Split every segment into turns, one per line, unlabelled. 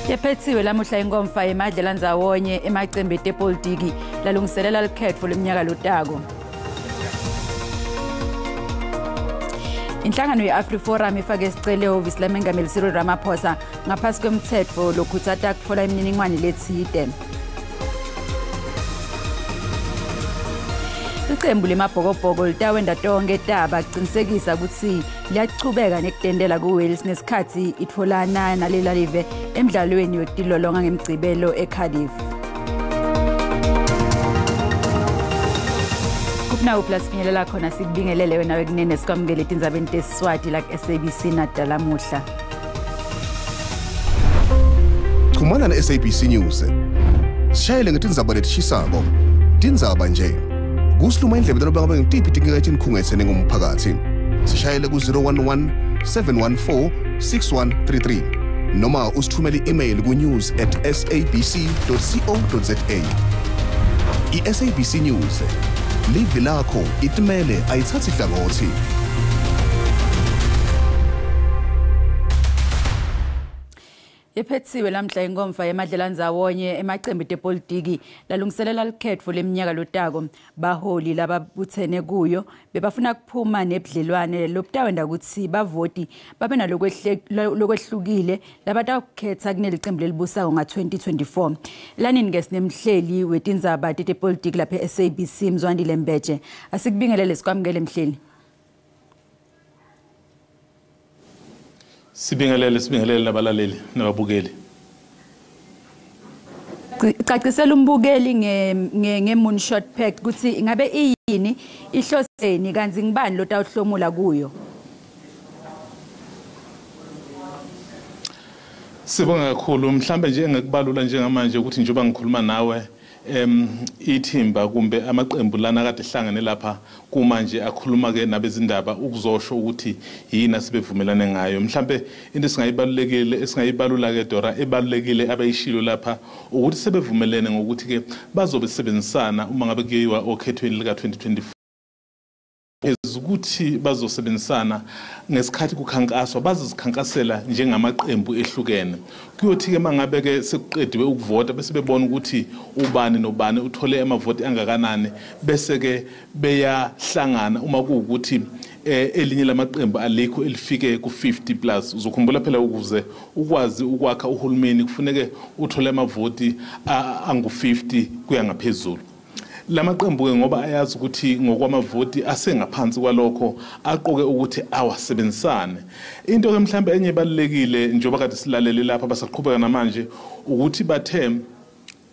Yephethiwe lamuhla inkomfa emadlela ndzawonye emacembe etepolitiki lalungiselela likhetfo leminyaka lotako. Inhlangano ye-AfriForum ifake isicelo ehhovisi lamengameli Cyril Ramaphosa ngaphasi kwemtsetfo lokhutsata kutfola imininingwane letsite. Iqembu lemabhokobhoko litawenda tonke etaba kucinisekisa ukuthi liyachubeka nekutendela kuWales nesikhathi itfolana nalela live emdlalweni wetilolonga ngemgcibelo eCardiff. Kupna plus finyelela khona sikubingelele wena wekunene sikwamukele etindzabeni teSiswati la SABC nadala muhla.
Chumana na SABC News. Sishayele ngetindzaba letishisako. Tindzaba nje. Kusiluma indlebe talobanga ngetipi tingathi nikhungetsene ngomphakathi. Sishayele ku 011 714 6133 noma usithumele i-email ku news@sabc.co.za. I-SABC News live lakho itimele ayithathi hlangothi.
Yephethiwe lamhla inkomfa emadlela ndzawonye emacembe etepolitiki lalungiselela likhetfo leminyaka lotako. Baholi lababuthene kuyo bebafuna kuphuma nebudlelwane lobutawenda ukuthi bavoti babe nalokwehlukile labatawukhetha kunelicembu lelibusako nga-2024. Lanini ke sinemhleli wetindzaba tetepolitiki lapha eSABC Mzwandile Mbeje. Asikubingelele sikwamukele mhleli.
Sibingelele labalaleli nababukeli.
Cacisela umbukeli nge-moonshot pact ukuthi ingabe iyini ihloseni kanzi ngibani lotawuhlomula kuyo.
Sibonga kakhulu mhlambe nje engikubalula njengamanje ukuthi njoba ngikhuluma nawe ithimba kumbe amaqembu lana kade hlangane lapha kumanje akhuluma ke nabezindaba ukuzosho ukuthi yini sibevumelane ngayo. Mhlambe into esingayibalula ke Dora ebalulekile abayishilo lapha ukuthi sebevumelene ngokuthi ke bazobe sebenzisana uma ngabe kuyiwa okhethweni lika 2024 ukuthi bazosebenzisana ngesikhathi kukhankaswa bazozikhankasela njengamaqembu ehlukene. Kuyothi ke mangabe ke sekuqediwe ukuvota bese bebona ukuthi ubani nobani uthole amavoti angakanani bese ke beyahlangana uma kuukuthi elinye lamaqembu alikho elifike ku 50 plus. Uzokhumbula phela ukuze ukwazi ukwakha uhulumeni kufuneke uthole amavoti angu 50 kuya ngaphezulu. Lamaqembu ke ngoba ayazi ukuthi ngokwamavoti asengaphansi kwalokho aqoke ukuthi awasebenzisane. Into ke mhlambe enye ebalekile njoba kade silalele lapha basaqhubeka namanje ukuthi bathe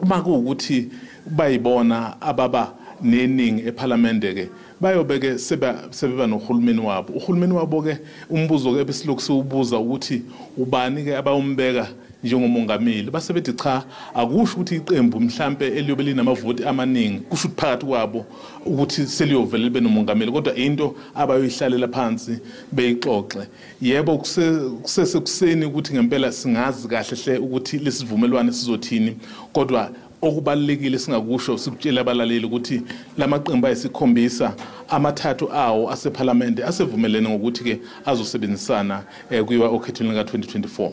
uma kuukuthi bayibona ababa neningi eParliament ke bayobeke sebeba nohulumeni wabo. Uhulumeni wabo ke umbuzo ke besilokhu siwubuza ukuthi ubani ke abayombeka njengomongameli base bethi cha akusho ukuthi iqembu mhlambe eliyobe linamavoti amaningi kusho ukuthi phakathi kwabo ukuthi seliyovela libe nomongameli kodwa into abayoyihlalela phansi beyixoxe. Yebo kusesekuseni ukuthi ngempela singazi kahle hle ukuthi lesivumelwano sizothini kodwa okubalekile singakusho sikutshela abalaleli ukuthi lamaqembu ayisikhombisa amathathu awo aseParliament asevumelene ngokuthi ke azosebenzisana kuyiwa okhethweni lika 2024.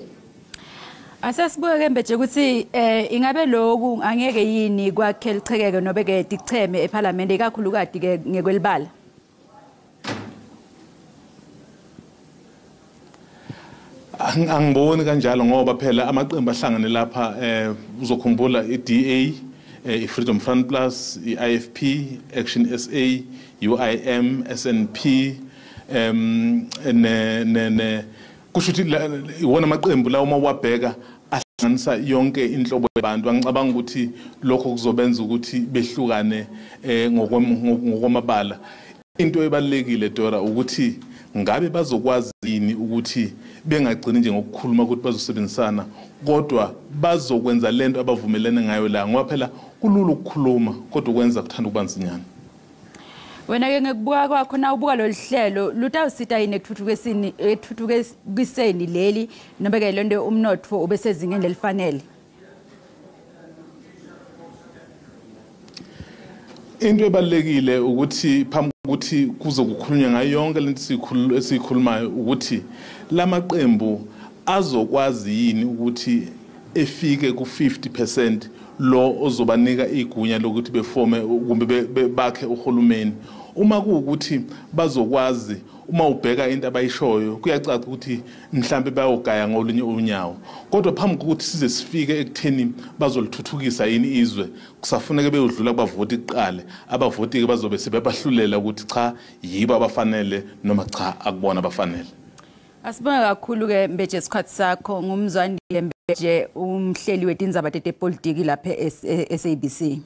Asasibuke Mbeje ukuthi ingabe lokhu angeke yini kwakhe lichekeke nobeke ticheme eParliament ikakhulukati ke ngekwelibala.
Angiboni kanjalo ngoba phela amaqembu ahlangane lapha uzokhumbula iDA, iFreedom Front Plus, iIFP, Action SA, UIM, SNP kusho ukuthi iwona amaqembu lawo mawabheka ahlanganisa yonke inhlobo yabantu. Angicabanga ukuthi lokho kuzobenza ukuthi behlukane ngokwamabala. Into ebalekile Dora ukuthi ngabe bazokwazi yini ukuthi bengagcini nje ngokukhuluma ukuthi bazosebenzisana kodwa bazokwenza lento abavumelene ngayo la ngoba phela kulula ukukhuluma kodwa ukwenza kuthanda ukubanzinyana.
Wena ke ngekubuka kwakho na ubuka lo lihlelo lutawusita yini ekuthuthukiseni leli nobe ke lonto umnotho ubesezingeni lelifanele.
Into ebalekile ukuthi phambi ukuthi kuze kukhulunywe ngayo yonke lento esikhulumayo ukuthi lamaqembu azokwazi yini ukuthi efike ku 50% lo ozobanika igunya lokuthi befome kumbe bakhe uhulumeni. Uma kuukuthi bazokwazi uma ubheka into abayishoyo kuyacaca ukuthi mhlambe bayogaya ngolunye unyawo, kodwa phambi kokuthi size sifike ekutheni bazolithuthukisa yini izwe kusafuneka beyodlula kubavoti iqale. Abavoti ke bazobe sebebahlulela ukuthi cha yibo abafanele noma cha akubona abafanele.
Asibonga kakhulu ke Mbeje isikhathi sakho. Ngumzwandile Mbeje, umhleli wetindzaba tepolitiki lapha SABC.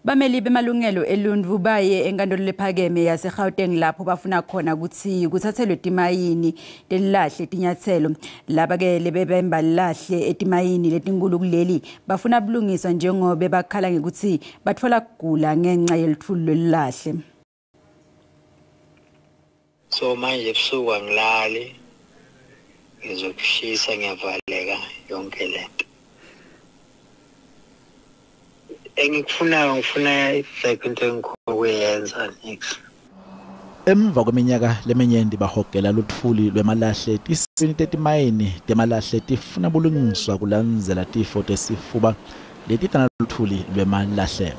Bameli bemalungelo eluntu baye enkantolo lephakeme yaseGauteng lapho bafuna khona ukuthi kuthathelwe timayini lelahle tinyathelo. Laba ke lebebemba lahle etimayini letinkulu kuleli bafuna bulungiswa njengoba bakhala ngekuthi bathola kugula ngenxa yelithulu lelahle.
So manje ebusuku angilali, ngizokushisa ngiyavaleka yonke lento. Ngifuna like into engikhokuyenza next.
Emva kweminyaka leminyenti bahogela luthuli lwemalahle tisini tetimayini temalahle tifuna bulungiswa kulandzela tifo tesifuba letitana luthuli lwemalahle.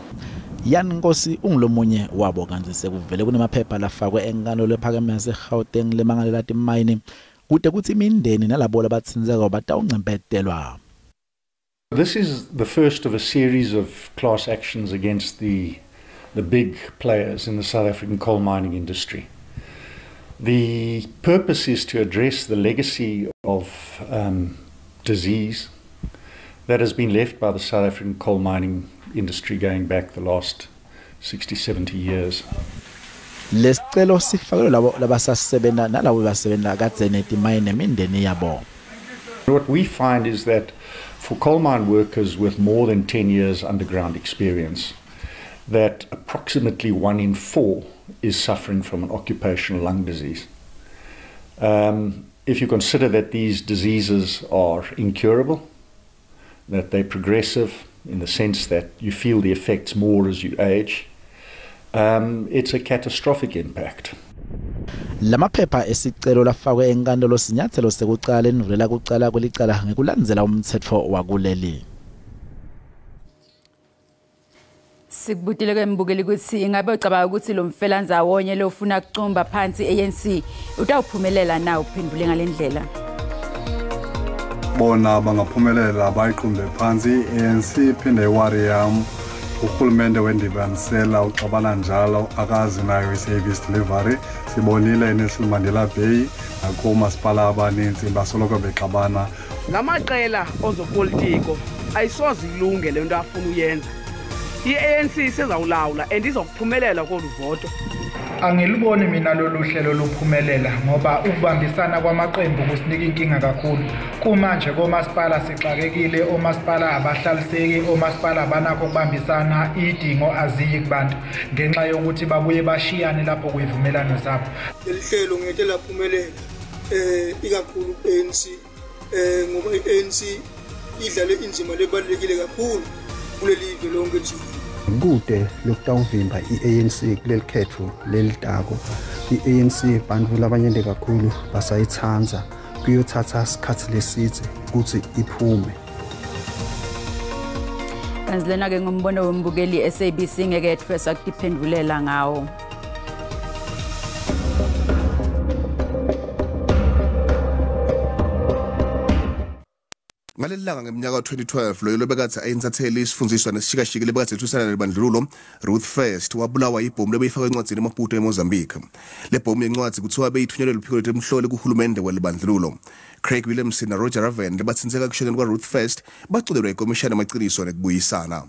Yani Nkosi ungilomunye wabo kanti sekuvele kunemaphepha lafakwe enkantolo lephakeme yaseGauteng lemangalela timayini kude kuthi imindeni nalabo labatsinzeka batawuncempetelwa.
This is the first of a series of class actions against the big players in the South African coal mining industry. The purpose is to address the legacy of disease that has been left by the South African coal mining industry going back the last 60, 70 years.
Lesicelo sifakwe labo labasasebenza nalabo basebenza kadzeni timayini nemindeni yabo.
What we find is that for coal mine workers with more than 10 years underground experience, that approximately 1 in 4 is suffering from an occupational lung disease. If you consider that these diseases are incurable, that they're progressive in the sense that you feel the effects more as you age, it's a catastrophic impact.
Lamaphepha esicelo lafakwe enkantolo sinyathelo sekuqala enivela kuqala kwelicala ngekulandzela umthetho wakuleli.
Sikubutile ke mbukeli ukuthi ingabe ucabanga ukuthi lo mfelandawonye lofuna kucumba phansi ANC utawuphumelela na uphendule ngalendlela.
Bona bangaphumelela bayiqumbe phansi ANC phinde iwari yam uhulumende wendibanisela uxabana njalo akazi nayo i-service delivery. Sibonile eNelson Mandela Bay nakumasipala abaninzi basoloko bexabana.
Ngamaqela ozopolitiko ayisoze ilunge lento afuna uyenza. I-ANC isezawulawula and izokuphumelela koluvoto.
Angiliboni mina lolu hlelo luphumelela ngoba ukubambisana kwamaqembu kusinika inkinga kakhulu. Kumanje komasipala sixakekile, omasipala abahlaliseki, omasipala abanakho ukubambisana, idingo aziyi kubantu ngenxa yokuthi babuye bashiyane lapho kuyivumelano zabo.
Leli hlelo ngeke laphumelela ikakhulu ANC ngoba iANC idlale indima lebalekile kakhulu kuleli lidwe lonke nje.
Kude lokutawuvimba iANC kuleli khetho lelitako. iANC bantu labanyende kakhulu basayithanza kuyothatha isikhathi lesithe ukuthi iphume.
Kanzilena ke ngombono wombukeli SABC ngeke etfesa ukuphendulela ngawo.
Ngalelanga ngeminyaka 2012 loyo lobekade ayinsatheli isifundiswa nesishikashikile bekade ethusana nebandlululo Ruth First wabulawa ibhomu lebeyifaka encwadzini eMaputo eMozambique. Le bhomu yencwadzi kuthiwa beyithunyelwe luphiko lwetemhloli kuhulumende welibandlululo. Craig Williamson na Roger Raven lebatsinzeka kushoneni kwa Ruth First baculelwa ikomishana yamaciniso nekubuyisana.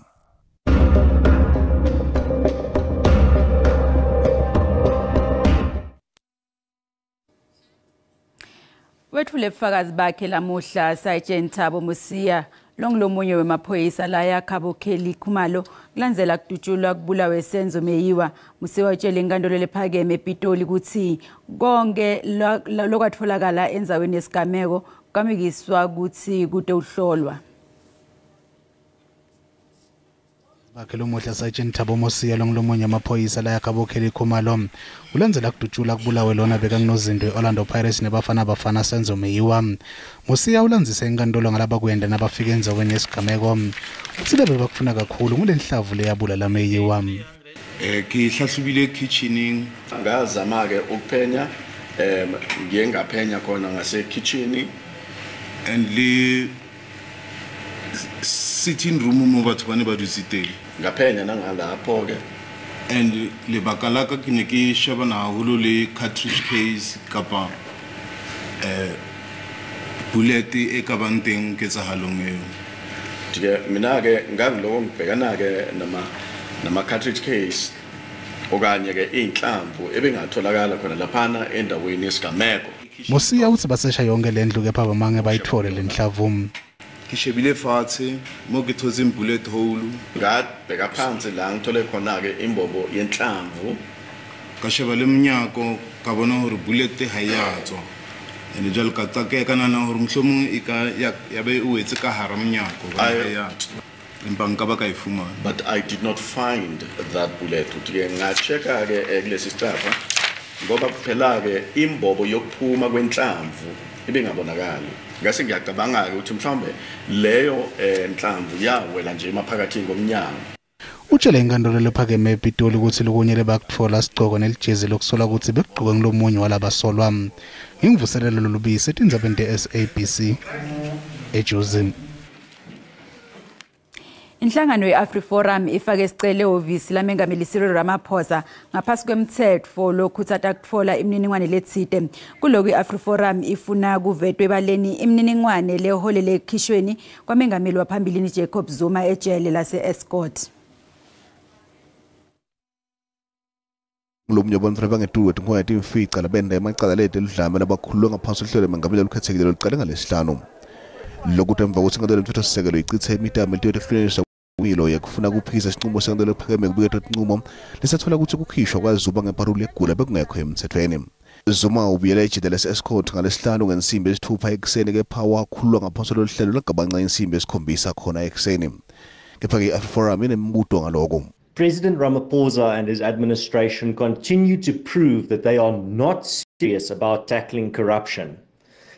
Wethule bufakazi bakhe lamuhla Sergeant Thabo Musiya longilomunye wemaphoyisa la yakhabokheli Khumalo kulandzela kudutshulwa kubulawe Senzo Meyiwa. Musiya utshele inkantolo lephakeme ePitoli ukuthi konke lokwatfolakala endzaweni yesigameko kwamikiswa ukuthi kude uhlolwa.
Bakhe umuhle Sergeant Thabo Mosiya longomunye amaphoyisa la yakhabokheli khumalo ulandzela kudutshula kubulawe lona bekanginozinto eOrlando Pirates nebafana Senzo Meyiwa Mosiya ulandzise inkantolo ngalaba kwenda nabafika enzaweni yesigameko uthi lebe bakufuna kakhulu kulenhlavu leyabula la Meyiwa
Kihlahlubile kitchening ngazama ke ukuphenya ngiye ngaphenya khona ngase kitchen and li sitting room mo batho bane ba dusiteng ngaphenya nangalapho ke and lebaka la ka ke ne ke shebana haholo le cartridge case kapa bullet e ka banteng ke tsa halong eo ke mina ke ngangiloko ngibhekana ke nama cartridge case okanye ke inhlamvu ebengatholakala khona laphana endaweni yesigameko
Mosiya uthi basesha yonke lendlu kepha bamange bayithole lenhlavu
Kishebile fathi mo ke thoze bullet hole ngabheka phansi la ngithole khona ke imbobo yenhlamvu kasheba leminyako kabona hore bullet hayatswa ene jalo ka tsakeka nana hore mhlomong ika yabe uwetse ka hara mnyako ba hayatswa impanka ba ka ifumana but I did not find that bullet uthi ngacheka ke kulesi stafa ngoba kuphela ke imbobo yokuphuma kwenhlamvu ibengabonakali ngase ngiyacabanga ke ukuthi mhlambe leyo enhlamvu yawela nje emaphakathini komnyango
utshela inkantolo lephakeme ePitoli ukuthi lokunyele bakuthola sigqoko nelijezi lokusola ukuthi bekugqoke ngilomunye walabasolwa ngingivuselelo lolubisi Tindzaba SABC eJozi
Inhlangano ye-AfriForum ifake isicelo ehhovisi lamengameli Cyril Ramaphosa ngaphasi kwemthetho lokuthi kutfola imininingwane lethile kuloko i-AfriForum ifuna kuvetwe ebaleni imininingwane leholele ekhishweni kwamengameli waphambilini Jacob Zuma ejele lase-Escort.
Ngilomnye abantu bangeduwe ethi ngoyathi imfica labenda emacala lethe ludlame labakhululwa ngaphansi uhlelo mengameli olukhethekile oluqale ngalesihlanu lokuthi emva kokuthi inkantolo yomthetho sisekelo ichithe imitamo elithiwa Wilo yakufuna kuphikisa isinqumo senkantolo ephakeme kubika inqumo lesathola ukuthi ukukhishwa kwaZuma ngeparuli egula bekungekho emthethweni. Zuma ubuyela ejele lase-Escort ngalesihlanu ngensimbi esithupha ekuseni kepha wakhululwa ngaphansi loluhlelo lagabanca insimbi esikhombisa khona ekuseni. Kepha i-AfriForum inembuto ngaloko.
President Ramaphosa and his administration continue to prove that they are not serious about tackling corruption.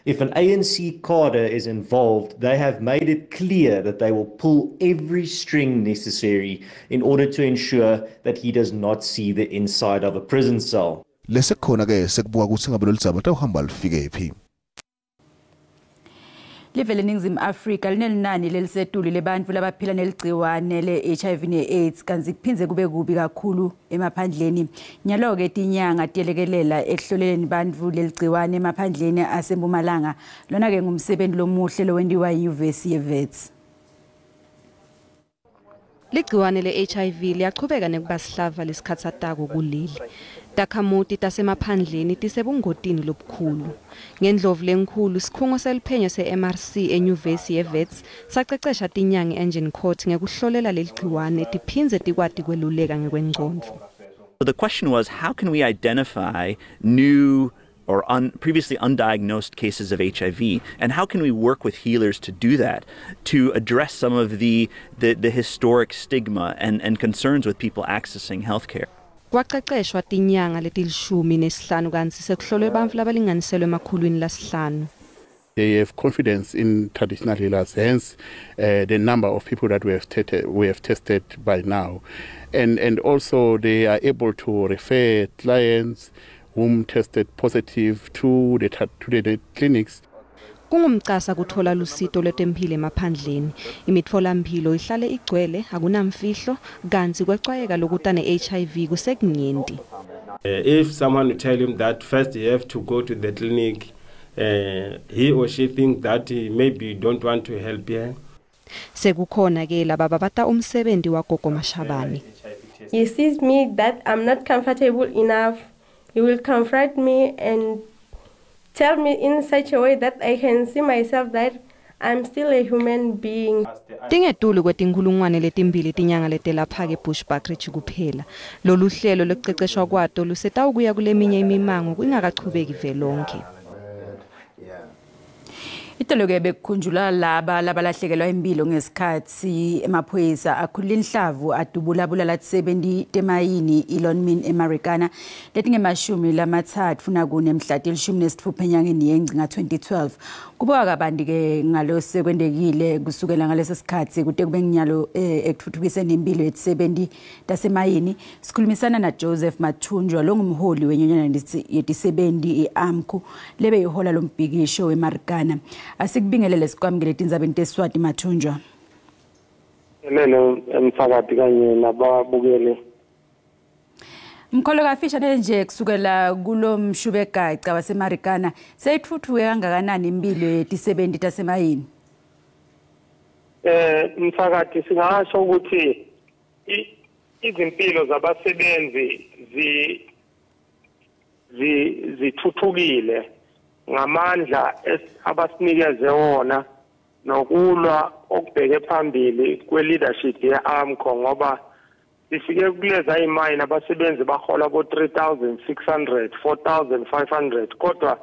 If an ANC cadre is involved, they have made it clear that they will pull every string necessary in order to ensure that he does not see the inside of a prison cell.
Lesekhona ke sekubuka ukuthi ngabe lolizaba tahamba lifike phi.
Livele eNingizimu Afrika linelinani lelisetulu lebantu labaphila neligciwane le-HIV ne-AIDS kanti kuphinze kube kubi kakhulu emaphandleni. Nyalo ke tinyanga tiyelekelela ekuhloleleni bantu leligciwane emaphandleni aseMpumalanga. Lona ke ngumsebenzi lomuhle lowendiwa yiYunivesithi yeWits.
Ligciwane le-HIV liyaqhubeka nekuba sihlava lesikhathi satako kuleli. Takhamuti tasemaphandleni tisebungotini lobukhulu. Ngendlovu lenkhulu sikhungo seliphenyo se-MRC enyuvesi yeWits sacecesha tinyanga engine court ngekuhlolela leligciwane tiphinze tikwati kweluleka ngekwengcondvo.
The question was, how can we identify new or previously undiagnosed cases of HIV, and how can we work with healers to do that, to address some of the historic stigma and concerns with people accessing healthcare?
Kwaqeqeshwa tinyanga letilishumi nesihlanu kanti sekuhlolwe bantfu labalinganiselwe emakhulwini lasihlanu.
They have confidence in traditional healers, hence the number of people that we have tested by now. And also they are able to refer clients whom tested positive to the clinics.
Kungumcasa kuthola lusito lwetemphilo emaphandleni. Imitfolamphilo ihlale igcwele akunamfihlo kanti kwexwayeka lokuthi ne-HIV kusekunyenti.
If someone will tell him that first you have to go to the clinic, he or she think that maybe you don't want to help here.
Sekukhona ke laba babata umsebenzi wagogo Mashabane.
He sees me that I'm not comfortable enough. He will confront me and tell me in such a way that I can see myself that I'm still a human being.
Tingetulu kwetinkhulungwane letimbili tinyanga letelapha ke Bushbuckridge kuphela. Lolu hlelo lokuqeqeshwa kwato lusetawukuya kuleminye imimango kungakachubeki velonke.
Itoloke bekukhunjulwa laba labalahlekelwa impilo ngesikhathi emaphoyisa akhulula inhlavu adubula lathi 70 temayini ilonmin eMarikana lethi ngemashumi lamathathu funa kune mhla til-16 enyangeni yeNgci 2012 kubuka kabandi ke ngalo sekwendekile kusukela ngaleso sikhathi kude kube nginyalo ekuthuthukiseni impilo yethi-70 tasemayini sikhulumisana na Joseph Mathunjwa longumholi wenyonyana yethi-70 iAMCU lebe ihola lombhikisho weMarikana. Asikubingelele sikwamukele Tindzaba teSiswati Mathunjwa.
Lelo emsakati kanye nababukeli.
Mkholo kafishane nje kusukela kulo mshubegaca waseMarikana seyithuthuke kangakanani impilo yethi-70 tasemayini?
Msakati singasho ukuthi izimpilo zabasebenzi zithuthukile ngamandla abasinikeze wona nokulwa okubheke phambili kwe-leadership ye-AMCO ngoba sifike kuleza imayini abasebenzi bahola ko-3,600 4,500 kodwa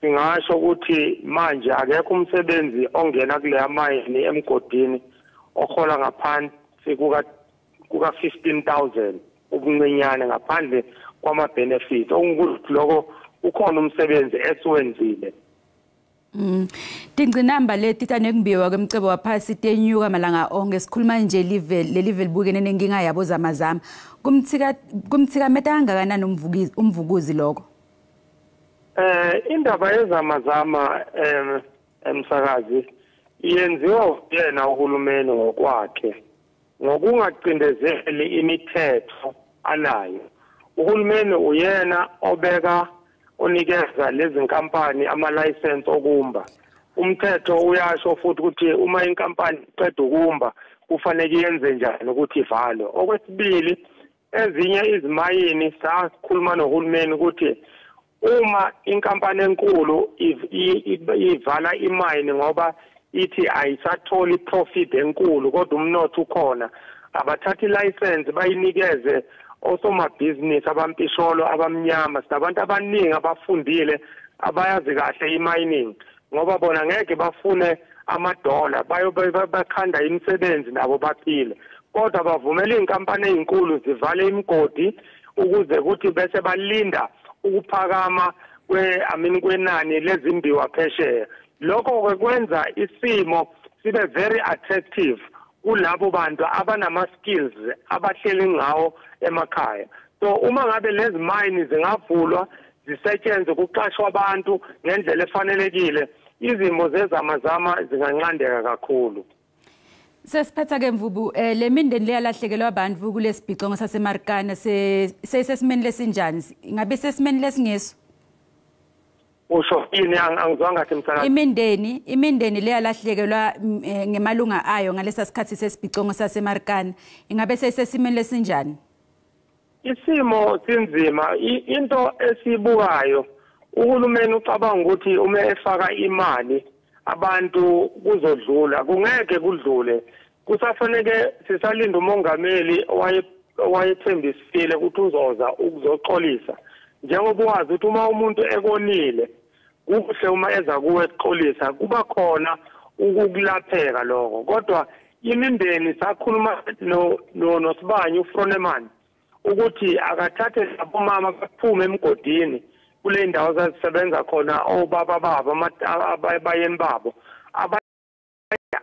singasho ukuthi manje akekho umsebenzi ongena kuleya mayini emgodini ohola ngaphansi kuka-15,000 ubuncenyane ngaphandle kwama-benefit okungukuthi loko ukhona umsebenzi esiwenzile.
Tingcinamba leti tanekumbiwa kwemcebo waphasi tenyuka malanga onke sikhuluma nje level bukene nenkinga yabo zamazama kumthika meta kangakanani umvukuzi lokho?
Indaba yezamazama emsakazi yenziwa yena uhulumeni ngokwakhe ngokungacindezeli imithetho anayo. Uhulumeni uyena obeka onikeza lezi nkampani ama-license okumba. Umthetho uyasho futhi ukuthi uma inkampani iqeda ukumba kufanele yenze njani ukuthi ivalwe. Okwesibili, ezinye izimayini sakhuluma nohulumeni ukuthi uma inkampani enkulu ivala imayini ngoba ithi ayisatholi profit enkulu kodwa umnotho ukhona, abathatha i-license bayinikeze osomabhizinisi abampisholo abamnyama sinabantu abaningi abafundile abayazi kahle i-mining ngoba bona ngeke bafune amadola bakhanda imisebenzi nabo baphile kodwa bavumela iy'nkampani ey'nkulu zivale imigodi ukuze kuthi bese balinda ukuphakama kwenani lezimbiwa phesheya. Lokho kwenza isimo sibe very attractive kulabo bantu abanama-skills abahleli ngawo emakhaya. So uma ngabe lezi mayini zingavulwa zisetshenzwe kuqashwa abantu ngendlela efanelekile izimo zezamazama zinganqandeka kakhulu.
Sesiphetha ke Mvubu le mindeni leyalahlekelwa abantu kulesibhicongo saseMarikana sesimeni lesinjani ngabe sesimeni lesingeso?
Usho yini angizwanga kahle msakazi.
Imindeni leyalahlekelwa ngemalunga ayo ngalesa sikhathi sesibhicongo saseMarikana ingabe sesimeni lesinjani?
Isimo sinzima into esibukayo uhulumeni ucabanga ukuthi uma efaka imali abantu kuzodlula kungeke kudlule kusafanele sisalinda umongameli owayethembisile ukuthi uzoza ukuzoxolisa njengoba wazi ukuthi uma umuntu ekonile kuhle uma eza kuwe exolisa kuba khona ukulapheka lokho kodwa imindeni sakhuluma noSibanye uFroneman ukuthi akathathe labomama baphume emgodini kule ndawo zazisebenza khona obaba babo abayeni babo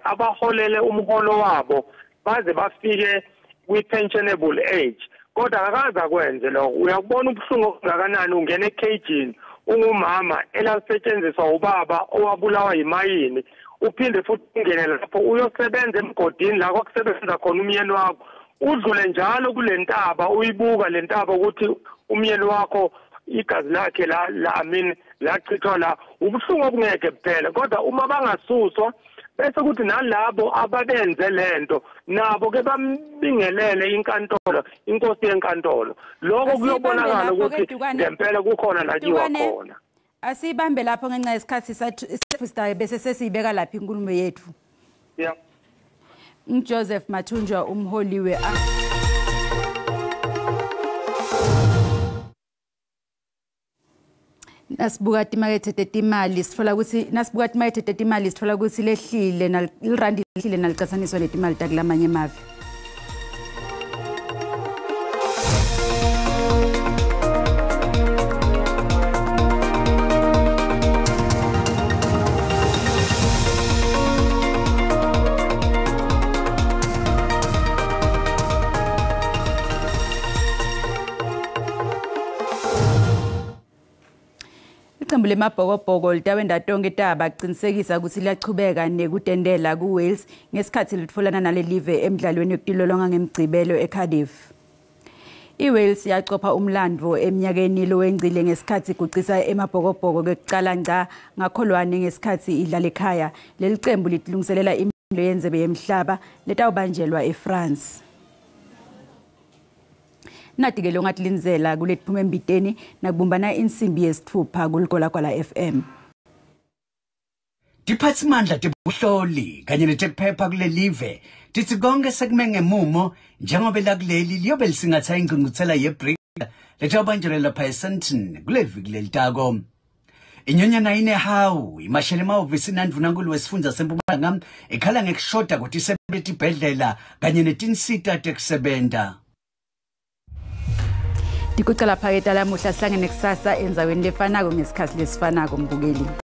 abaholele umholo wabo baze bafike kwi-pensionable age kodwa akaza kwenze lokho. Uyakubona ubuhlungu okungakanani ungena ekhejini ungumama elasetshenziswa ubaba owabulawa yimayini uphinde futhi ungene lapho uyosebenza emgodini la kwakusebenza khona umyeni wakho udlule njalo kule ntaba uyibuka le ntaba ukuthi umyeni wakho igazi lakhe lachithwa la ubuhlungu obungeke kuphela kodwa uma bangasuswa bese kuthi nalabo ababenze lento nabo ke bambingelele inkantolo inkosi yenkantolo lokho kuyobonakala ukuthi ngempela kukhona la kiwa khona.
Asibambe lapho ngenxa yesikhathi sethu bese sesiyibeka lapha inkulumo yethu.
Yeah.
Joseph Mathunjwa umholi we Nasibuka timakethe tetimali sitfola ukuthi nasibuka timakethe tetimali sitfola ukuthi lehlile nalirandi lehlile nalicasaniswa netimali takulamanye emave. Iqembu lemabhokobhoko litawenda tonke taba qinisekisa ukuthi liyachubeka nekutendela kuWales ngesikhathi litfolana nale live emidlalweni yokutilolonga ngemgcibelo eCardiff. iWales yaqopha umlandvo eminyakeni lowengcile ngesikhathi igucisa emabhokobhoko kwekucala nca ngakholwane ngesikhathi idlala ekhaya. Leli qembu litilungiselela imidlalo yenzebe yemhlaba letawubanjelwa eFrance. Nathi-ke lo ngathi linzela kuletiphume embiteni nakubumbana insimbi yesithupha kuligolagwala FM.
Tiphatsimandla tebuhloli kanye netephepha kule live tithi konke sekume ngemumo njengoba lakuleli liyobe lisingatha ingqungquthela yeBRICS letawubanjelwa lapha eSandton kule viki lelitako. Inyonyana inehawu imashele emahhovisi nandvunankulu wesifundza seMpumalanga ekhala ngekushoda kuti isebenta tibhedlela kanye netinsita tekusebenta.
Tikucala phaketa lamuhla sihlangene kusasa endzaweni lefanako ngesikhathi lesifanako mbukeli.